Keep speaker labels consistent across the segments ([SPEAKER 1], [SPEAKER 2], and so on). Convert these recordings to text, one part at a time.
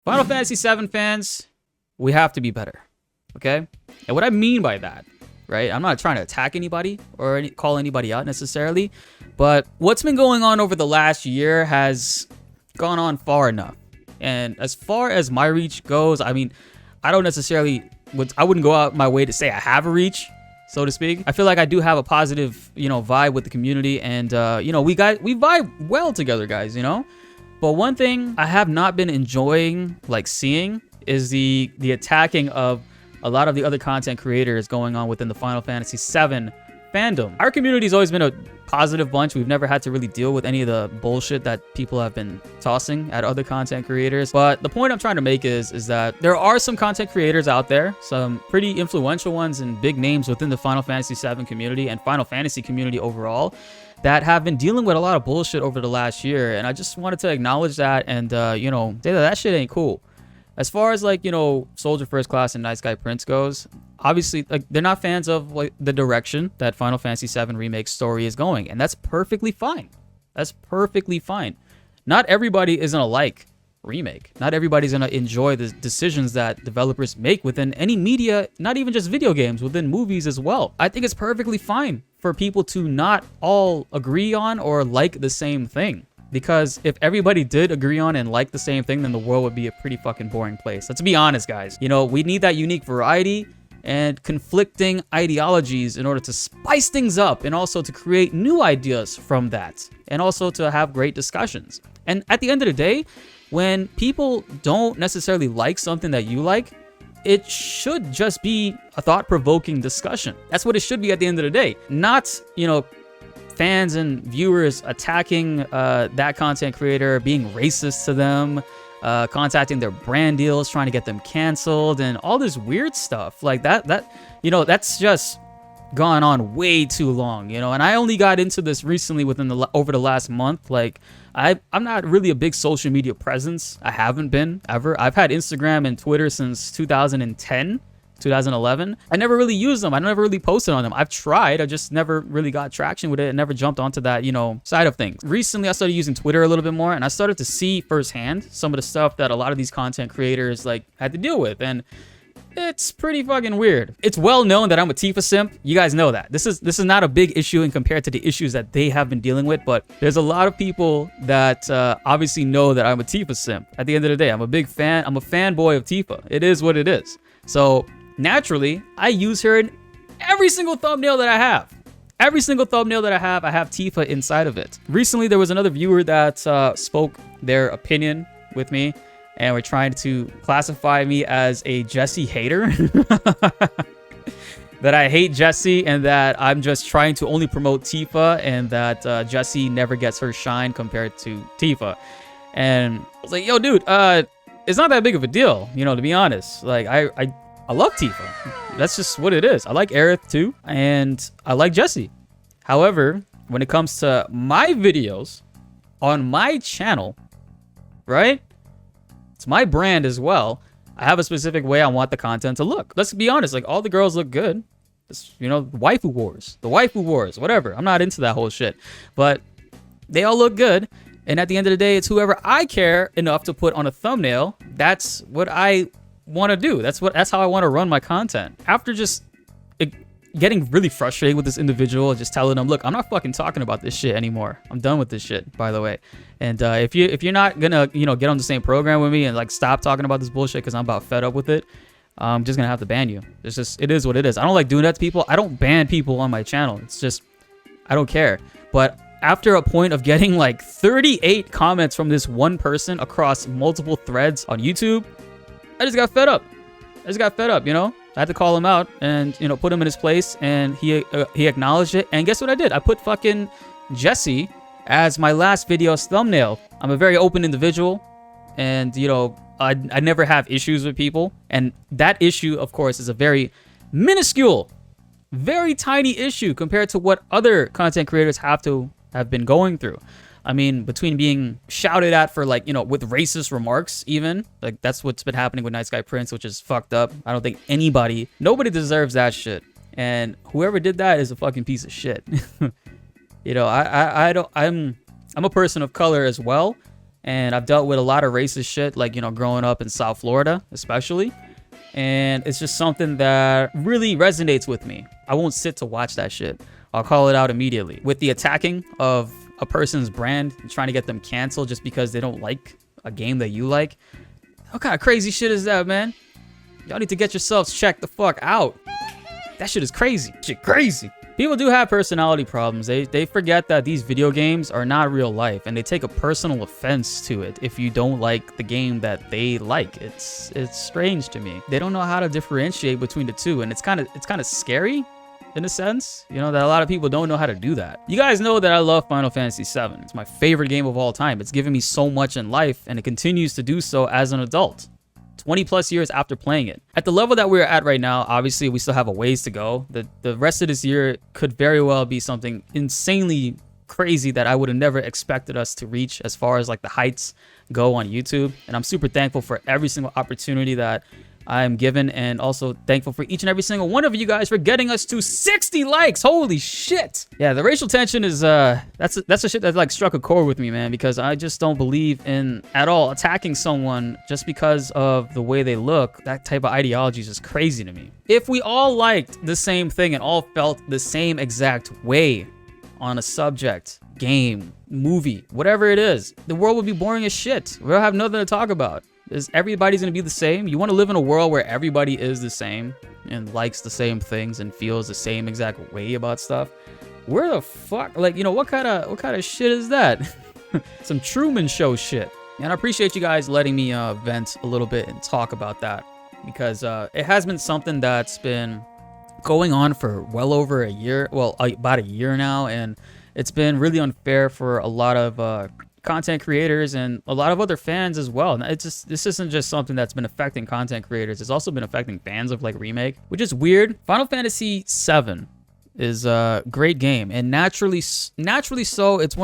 [SPEAKER 1] Final Fantasy VII fans, we have to be better, okay? And what I mean by that, right? I'm not trying to attack anybody or call anybody out necessarily, but what's been going on over the last year has gone on far enough. And as far as my reach goes, I mean, I don't necessarily, I wouldn't go out my way to say I have a reach, so to speak. I feel like I do have a positive, vibe with the community, and we vibe well together, guys, But one thing I have not been enjoying, like seeing, is the attacking of a lot of the other content creators going on within the Final Fantasy VII fandom. Our community's always been a positive bunch. We've never had to really deal with any of the bullshit that people have been tossing at other content creators. But the point I'm trying to make is that there are some content creators out there, some pretty influential ones and big names within the Final Fantasy VII community and Final Fantasy community overall, that have been dealing with a lot of bullshit over the last year. And I just wanted to acknowledge that and, say that shit ain't cool. As far as Soldier First Class and Nice Guy Prince goes, obviously they're not fans of the direction that Final Fantasy VII Remake story is going, and that's perfectly fine. That's perfectly fine. Not everybody is gonna like Remake. Not everybody's gonna enjoy the decisions that developers make within any media, not even just video games, within movies as well. I think it's perfectly fine for people to not all agree on or like the same thing. Because if everybody did agree on and like the same thing, then the world would be a pretty fucking boring place. Let's be honest, guys. We need that unique variety and conflicting ideologies in order to spice things up and also to create new ideas from that and also to have great discussions. And at the end of the day, when people don't necessarily like something that you like, it should just be a thought-provoking discussion. That's what it should be at the end of the day. Not, fans and viewers attacking that content creator, being racist to them, contacting their brand deals, trying to get them canceled, and all this weird stuff like that. That's just gone on way too long, And I only got into this recently over the last month. I'm not really a big social media presence. I haven't been ever. I've had Instagram and Twitter since 2010. 2011. I never really used them. I never really posted on them. I've tried. I just never really got traction with it and never jumped onto that, side of things. Recently, I started using Twitter a little bit more, and I started to see firsthand some of the stuff that a lot of these content creators had to deal with, and it's pretty fucking weird. It's well known that I'm a Tifa simp. You guys know that. This is not a big issue in compared to the issues that they have been dealing with, but there's a lot of people that obviously know that I'm a Tifa simp. At the end of the day, I'm a big fan. I'm a fanboy of Tifa. It is what it is. So naturally, I use her in every single thumbnail that I have. Every single thumbnail that I have Tifa inside of it. Recently, there was another viewer that spoke their opinion with me, and were trying to classify me as a Jessie hater. That I hate Jessie, and that I'm just trying to only promote Tifa, and that Jessie never gets her shine compared to Tifa. And I was like, yo, dude, it's not that big of a deal, to be honest. I love Tifa. That's just what it is. I like Aerith too, and I like Jessie. However, when it comes to my videos on my channel, right? It's my brand as well. I have a specific way I want the content to look. Let's be honest, all the girls look good. It's, the waifu wars, whatever. I'm not into that whole shit, but they all look good. And at the end of the day, it's whoever I care enough to put on a thumbnail. That's what I want to do. That's how I want to run my content. After just getting really frustrated with this individual, just telling them, look, I'm not fucking talking about this shit anymore. I'm done with this shit, by the way. And if you're not gonna get on the same program with me and stop talking about this bullshit because I'm about fed up with it, I'm just gonna have to ban you. It is what it is. I don't like doing that to people. I don't ban people on my channel. It's just I don't care. But after a point of getting 38 comments from this one person across multiple threads on YouTube, I just got fed up. I had to call him out and, put him in his place, and he acknowledged it. And guess what I did? I put fucking Jessie as my last video's thumbnail. I'm a very open individual, and, I never have issues with people. And that issue, of course, is a very minuscule, very tiny issue compared to what other content creators have been going through. I mean, between being shouted at for with racist remarks, even that's what's been happening with Nice Guy Prince, which is fucked up. I don't think nobody deserves that shit. And whoever did that is a fucking piece of shit. I'm a person of color as well. And I've dealt with a lot of racist shit, like, you know, growing up in South Florida, especially. And it's just something that really resonates with me. I won't sit to watch that shit. I'll call it out immediately. With the attacking of a person's brand and trying to get them canceled just because they don't like a game that you like. What kind of crazy shit is that, man? Y'all need to get yourselves checked the fuck out. That shit is crazy. Shit crazy. People do have personality problems. They forget that these video games are not real life, and they take a personal offense to it if you don't like the game that they like. It's strange to me. They don't know how to differentiate between the two, and it's kind of scary in a sense, you know, that a lot of people don't know how to do that. You guys know that I love Final Fantasy VII. It's my favorite game of all time. It's given me so much in life, and it continues to do so as an adult. 20 plus years after playing it. At the level that we're at right now, obviously we still have a ways to go. The rest of this year could very well be something insanely crazy that I would have never expected us to reach as far as like the heights go on YouTube. And I'm super thankful for every single opportunity that I am given, and also thankful for each and every single one of you guys for getting us to 60 likes. Holy shit. Yeah, the racial tension is that's a shit that like struck a chord with me, man, because I just don't believe in at all attacking someone just because of the way they look. That type of ideology is just crazy to me. If we all liked the same thing and all felt the same exact way on a subject, game, movie, whatever it is, the world would be boring as shit. We'll have nothing to talk about. Everybody's gonna be the same. You want to live in a world where everybody is the same and likes the same things and feels the same exact way about stuff? Where the fuck, like, you know, what kind of shit is that? Some Truman Show shit. And I appreciate you guys letting me vent a little bit and talk about that, because it has been something that's been going on for well over a year, well, about a year now, and it's been really unfair for a lot of content creators and a lot of other fans as well. And this isn't just something that's been affecting content creators, it's also been affecting fans of like Remake, which is weird. Final Fantasy VII is a great game, and naturally so, it's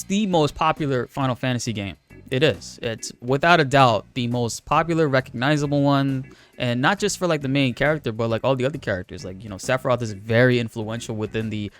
[SPEAKER 1] the most popular Final Fantasy game. It is. It's without a doubt the most popular, recognizable one, and not just for like the main character, but like all the other characters. Like, you know, Sephiroth is very influential within the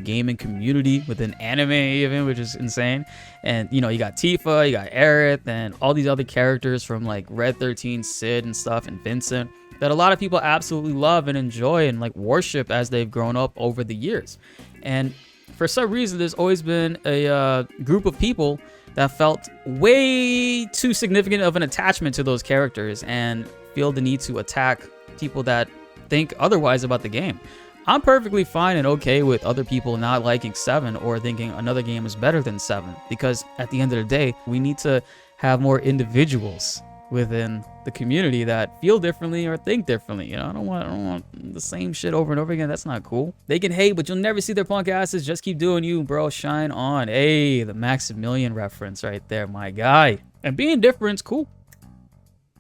[SPEAKER 1] gaming community, within anime even, which is insane. And you know, you got Tifa, you got Aerith, and all these other characters from like Red 13, Cid and stuff, and Vincent, that a lot of people absolutely love and enjoy and like worship as they've grown up over the years. And for some reason, there's always been a group of people that felt way too significant of an attachment to those characters and feel the need to attack people that think otherwise about the game. I'm perfectly fine and okay with other people not liking 7 or thinking another game is better than 7, because at the end of the day, we need to have more individuals within the community that feel differently or think differently. You know, I don't want the same shit over and over again. That's not cool. They can hate, but you'll never see their punk asses. Just keep doing you, bro. Shine on. Hey, the Maximilian reference right there, my guy. And being different's cool.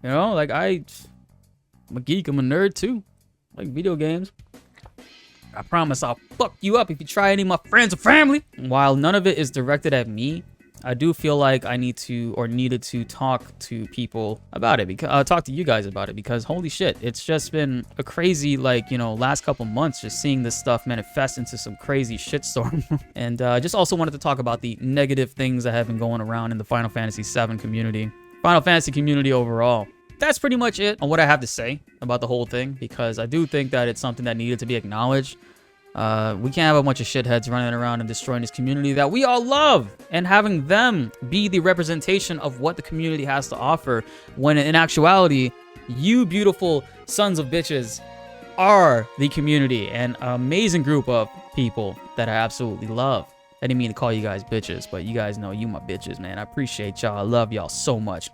[SPEAKER 1] You know, like I'm a geek. I'm a nerd too. Like video games. I promise I'll fuck you up if you try any of my friends or family. While none of it is directed at me, I do feel like I needed to talk to people about it, because talk to you guys about it, because holy shit, it's just been a crazy, like, you know, last couple months just seeing this stuff manifest into some crazy shitstorm. And just also wanted to talk about the negative things that have been going around in the Final Fantasy VII community, Final Fantasy community overall. That's pretty much it on what I have to say about the whole thing, because I do think that it's something that needed to be acknowledged. We can't have a bunch of shitheads running around and destroying this community that we all love, and having them be the representation of what the community has to offer, when in actuality, you beautiful sons of bitches are the community, and an amazing group of people that I absolutely love. I didn't mean to call you guys bitches, but you guys know you my bitches, man. I appreciate y'all. I love y'all so much.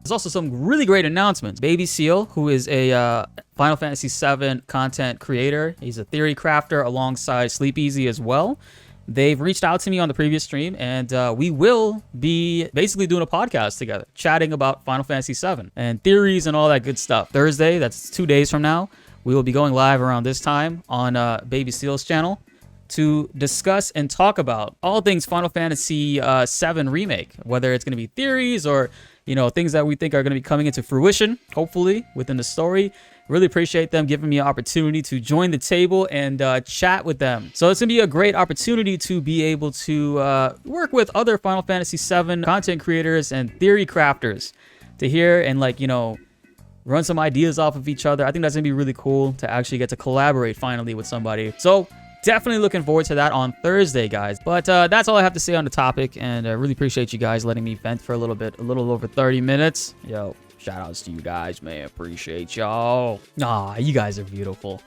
[SPEAKER 1] There's also some really great announcements. Baby Seal, who is a Final Fantasy VII content creator. He's a theory crafter alongside Sleep Easy as well. They've reached out to me on the previous stream, and we will be basically doing a podcast together, chatting about Final Fantasy VII and theories and all that good stuff. Thursday, that's 2 days from now, we will be going live around this time on Baby Seal's channel. to discuss and talk about all things Final Fantasy VII Remake, whether it's going to be theories or, you know, things that we think are going to be coming into fruition, hopefully, within the story. Really appreciate them giving me an opportunity to join the table and chat with them. So it's going to be a great opportunity to be able to work with other Final Fantasy VII content creators and theory crafters to hear and, like, you know, run some ideas off of each other. I think that's going to be really cool to actually get to collaborate finally with somebody. So definitely looking forward to that on Thursday, guys. But that's all I have to say on the topic, and I really appreciate you guys letting me vent for a little over 30 minutes. Yo, shout outs to you guys, man. Appreciate y'all. Nah, you guys are beautiful.